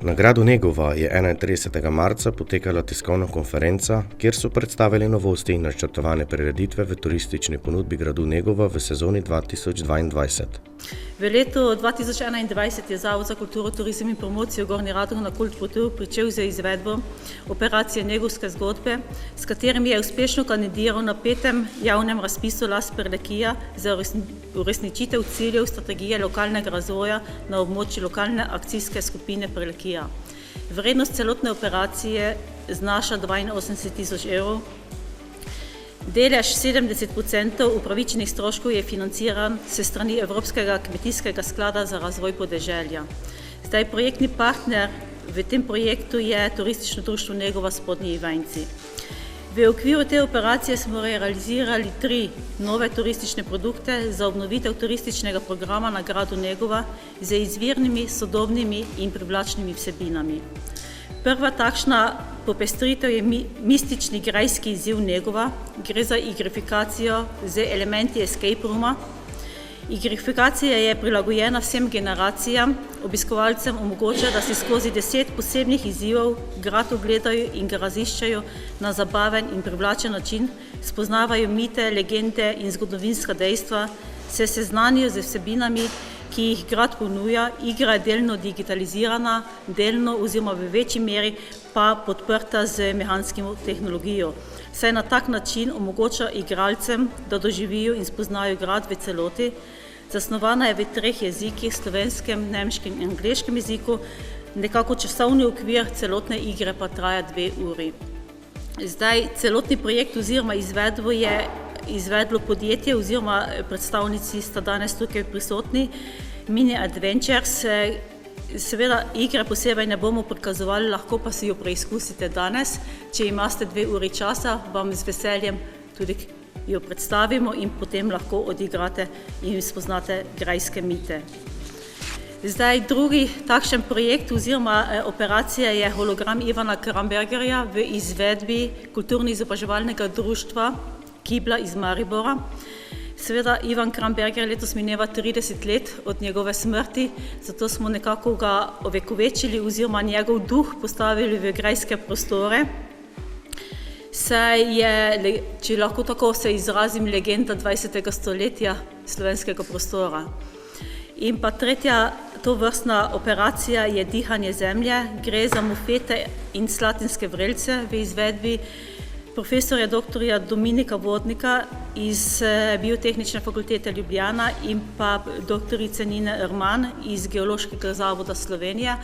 Na gradu Negova je 31. marca potekala tiskovna konferenca, kjer so predstavili novosti in načrtovane prireditve v turistični ponudbi gradu Negova v sezoni 2022. V letu 2021 je Zavod za kulturo, turizem in promocijo Gornji Radgona na Kultprotur pričel z izvedbo operacije Negovske zgodbe, s katerim je uspešno kandidiral na 5. javnem razpisu Las Prlekija za uresničitev ciljev strategije lokalnega razvoja na območju lokalne akcijske skupine Prlekija. Vrednost celotne operacije znaša 82.000 evrov. Delež 70% upravičenih stroškov je financiran se strani Evropskega kmetijskega sklada za razvoj podeželja. Projektni partner v tem projektu je Turistično društvo Negova Spodnji Ivanjci. V okviru te operacije smo realizirali 3 nove turistične produkte za obnovitev turističnega programa na gradu Negova z izvirnimi, sodobnimi in privlačnimi vsebinami. Prva takšna popestritev je mistični grajski izziv Negova. Gre za igrifikacijo z elementi escape rooma. Igrifikacija je prilagojena vsem generacijam, obiskovalcem omogoča, da si skozi 10 posebnih izzivov grad ogledajo in ga raziščajo na zabaven in privlačen način, spoznavajo mite, legende in zgodovinska dejstva, se seznanijo z vsebinami, ki jih grad ponuja. Igra je delno digitalizirana, delno oziroma v večji meri pa podprta z mehansko tehnologijo. Saj na tak način omogoča igralcem, da doživijo in spoznajo grad v celoti. Zasnovana je v 3 jezikih, slovenskem, nemškem in angleškem jeziku. Nekako časovni okvir celotne igre pa traja 2 uri. Celotni projekt oziroma izvedbo je izvedlo podjetje oziroma predstavnici sta danes tukaj prisotni, Mini Adventures. Seveda igre posebej ne bomo prikazovali, lahko pa si jo preizkusite danes. Če imate 2 uri časa, vam z veseljem tudi jo predstavimo in potem lahko odigrate in spoznate grajske mite. Drugi takšen projekt oziroma operacija je hologram Ivana Krambergerja v izvedbi Kulturno-izobraževalnega društva Kibla iz Maribora. Seveda Ivan Kramberger letos mineva 30 let od njegove smrti, zato smo nekako ga ovekovečili oziroma njegov duh postavili v grajske prostore. Saj je, če lahko tako se izrazim, legenda 20. stoletja slovenskega prostora. In pa tretja tovrstna operacija je Dihanje zemlje. Gre za mofete in slatinske vrelce v izvedbi profesorja dr. Dominika Vodnika iz Biotehnične fakultete Ljubljana in pa dr. Nine Erman iz Geološkega zavoda Slovenije.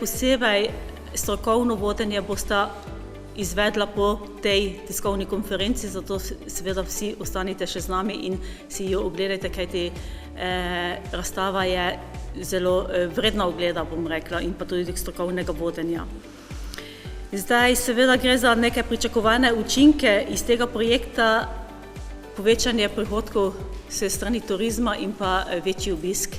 Posebej strokovno vodenje bosta izvedla po tej tiskovni konferenci, zato seveda vsi ostanite še z nami in si jo ogledajte, kajti razstava je zelo vredna ogleda, bom rekla, in pa tudi strokovnega vodenja. Seveda gre za neke pričakovane učinke iz tega projekta, povečanje prihodkov s strani turizma in pa večji obisk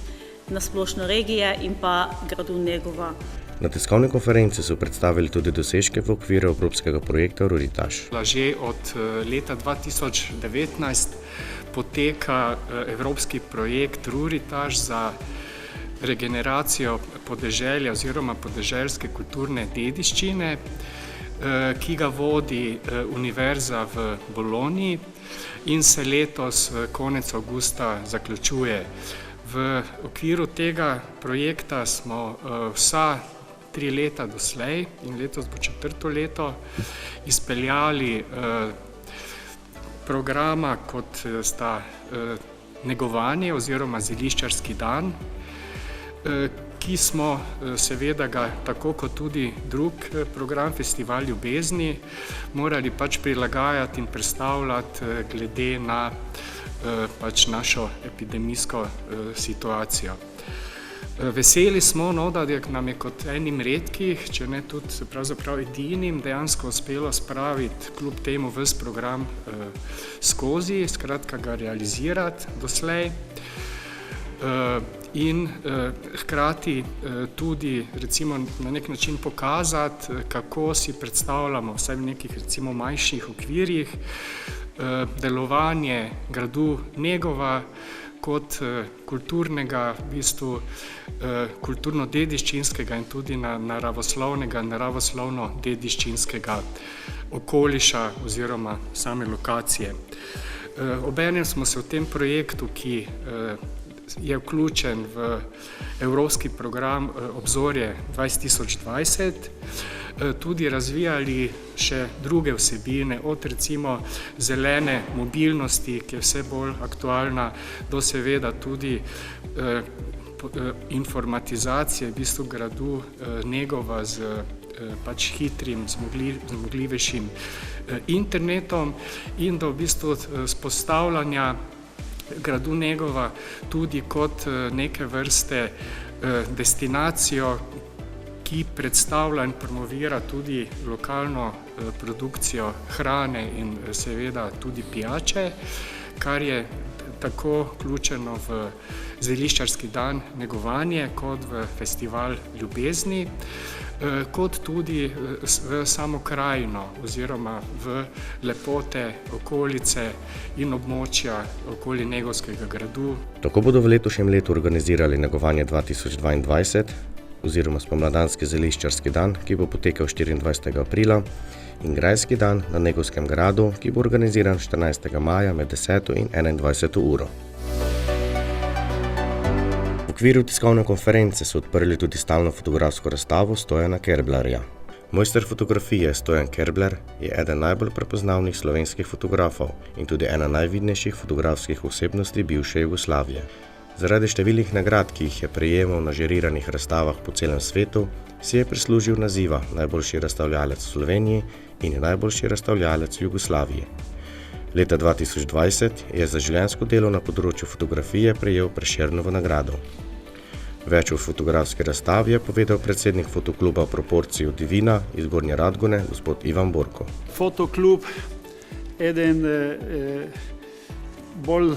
na splošno regije in pa gradu Negova. Na tiskovni konferenci so predstavili tudi dosežke v okviru evropskega projekta Ruritaž. Že od leta 2019 poteka evropski projekt Ruritaž za regeneracijo podeželja oziroma podeželske kulturne dediščine, ki ga vodi Univerza v Bologni in se letos konec avgusta zaključuje. V okviru tega projekta smo vsa 3 leta doslej in letos bo 4. leto izpeljali programa, kot sta negovanje oziroma zeliščarski dan, ki smo seveda ga, tako kot tudi drug program Festival ljubezni, morali prilagajati in predstavljati glede na našo epidemijsko situacijo. Veseli smo, da nam je kot enim redkih, če ne tudi pravzaprav edinim, dejansko uspelo spraviti kljub temu ves program skozi, skratka ga realizirati doslej. In hkrati tudi recimo na nek način pokazati, kako si predstavljamo vsaj v nekih recimo manjših okvirjih delovanje gradu Negova kot kulturnega, v bistvu kulturno-dediščinskega in tudi naravoslovno-dediščinskega okoliša oziroma same lokacije. Obenem smo se v tem projektu, ki je vključen v evropski program Obzorje 2020, tudi razvijali še druge vsebine, od recimo zelene mobilnosti, ki je vse bolj aktualna, do seveda tudi informatizacije v bistvu gradu Negova z pač hitrim, zmogljivejšim internetom in do v bistvu vzpostavljanja gradu Negova tudi kot neke vrste destinacijo, ki predstavlja in promovira tudi lokalno produkcijo hrane in seveda tudi pijače, kar je tako vključeno v zeliščarski dan Negovanje kot v festival ljubezni, kot tudi v samo krajino oziroma v lepote okolice in območja okoli Negovskega gradu. Tako bodo v letošnjem letu organizirali Negovanje 2022 oziroma spomladanski zeliščarski dan, ki bo potekal 24. aprila, in grajski dan na Negovskem gradu, ki bo organiziran 14. maja med 10. in 21. uro. V okviru tiskovne konference so odprli tudi stalno fotografsko razstavo Stojana Kerblerja. Mojster fotografije Stojan Kerbler je eden najbolj prepoznavnih slovenskih fotografov in tudi ena najvidnejših fotografskih osebnosti bivše Jugoslavije. Zaradi številnih nagrad, ki jih je prejemal na žiriranih razstavah po celem svetu, si je prislužil naziva najboljši razstavljalec v Sloveniji in najboljši razstavljalec v Jugoslaviji. Leta 2020 je za življenjsko delo na področju fotografije prejel Prešernovo nagrado. Več o fotografski razstavi je povedal predsednik fotokluba Proporcijo Divina iz Gornje Radgone, gospod Ivan Borko. Fotoklub, eden bolj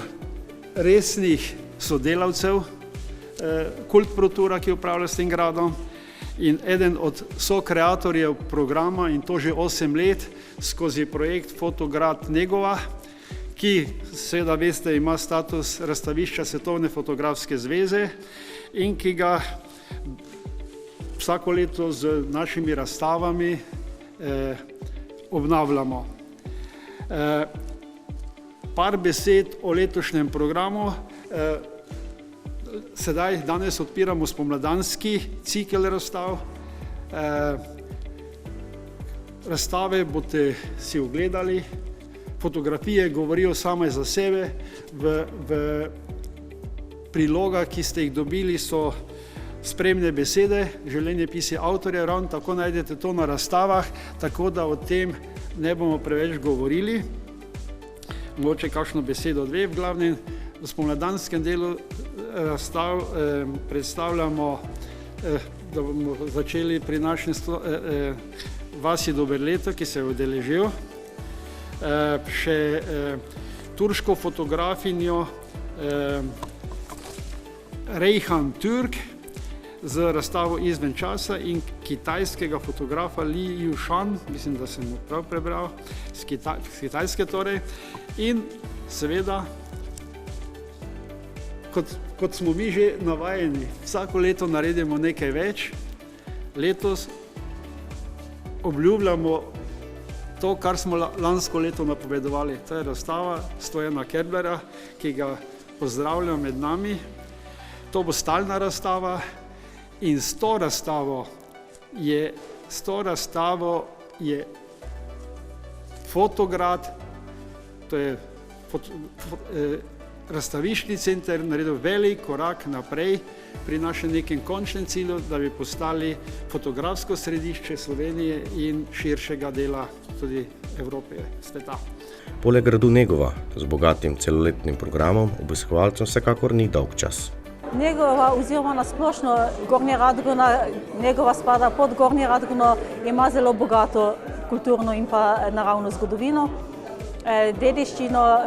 resnih sodelavcev Kult Pro-Toura, ki upravlja s tem gradom, in eden od sokreatorjev programa, in to že 8 let, skozi projekt Fotograd Negova, ki, seveda veste, ima status razstavišča Svetovne fotografske zveze in ki ga vsako leto z našimi razstavami obnavljamo. Par besed o letošnjem programu. Danes odpiramo spomladanski cikel razstav. Razstave boste si ogledali, fotografije govorijo same za sebe, v prilogah, ki ste jih dobili, so spremne besede, življenjepisi avtorja, ravno tako najdete to na razstavah, tako da o tem ne bomo preveč govorili. Mogoče kakšno besedo dve, v glavnem v spomladanskem delu razstav predstavljamo, da bomo začeli pri našem Vasi Doberleto, ki se je udeležil, še turško fotografinjo Rejhan Türk z razstavo Izven časa in kitajskega fotografa Li Yushan, mislim, da sem prav prebral, z Kitajske torej, in seveda, kot smo mi že navajeni, vsako leto naredimo nekaj več. Letos obljubljamo to, kar smo lansko leto napovedovali. To je razstava Stojana Kerblera, ki ga pozdravljam med nami. To bo stalna razstava in s to razstavo je Fotograd, to je razstaviščni center, naredil velik korak naprej pri našem nekem končnem cilju, da bi postali fotografsko središče Slovenije in širšega dela tudi Evrope, sveta. Poleg gradu Negova z bogatim celoletnim programom obiskovalcem vsekakor ni dolg čas. Negova oziroma nasplošno Gornja Radgona, Negova spada pod Gornjo Radgono, ima zelo bogato kulturno in pa naravno zgodovino. Dediščino,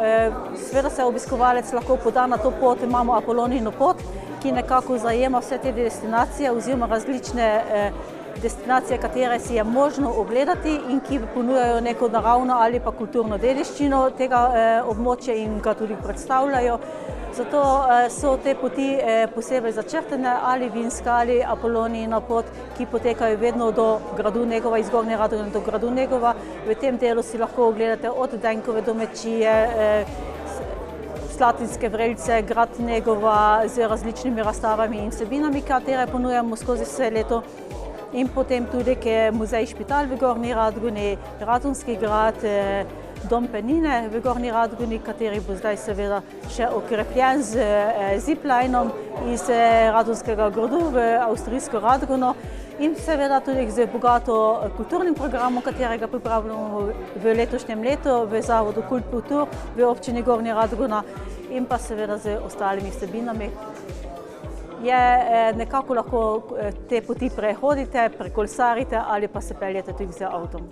seveda se obiskovalec lahko poda na to pot, imamo Apolonino pot, ki nekako zajema vse te destinacije oziroma različne destinacije, katere si je možno ogledati in ki ponujajo neko naravno ali pa kulturno dediščino tega območja in ga tudi predstavljajo. Zato so te poti posebej začrtene, ali vinska ali Apolonijina pot, ki potekajo vedno do gradu Negova, iz Gornje Radgone do gradu Negova. V tem delu si lahko ogledate od Denkove do Mečije, Slatinske vrelce, grad Negova z različnimi razstavami in vsebinami, katere ponujamo skozi vse leto. In potem tudi, ki je muzej Špital v Gornji Radgoni, Radgonski grad, Dom Penine v Gornji Radgoni, kateri bo zdaj seveda še okrepljen z ziplinom iz Radgonskega gradu v avstrijsko Radgono in seveda tudi z bogato kulturnim programom, katerega pripravljamo v letošnjem letu v Zavodu Kult Kultur v občini Gornja Radgona in pa seveda z ostalimi vsebinami. Je nekako lahko te poti prehodite, prekolesarite ali pa se peljete tudi z avtom.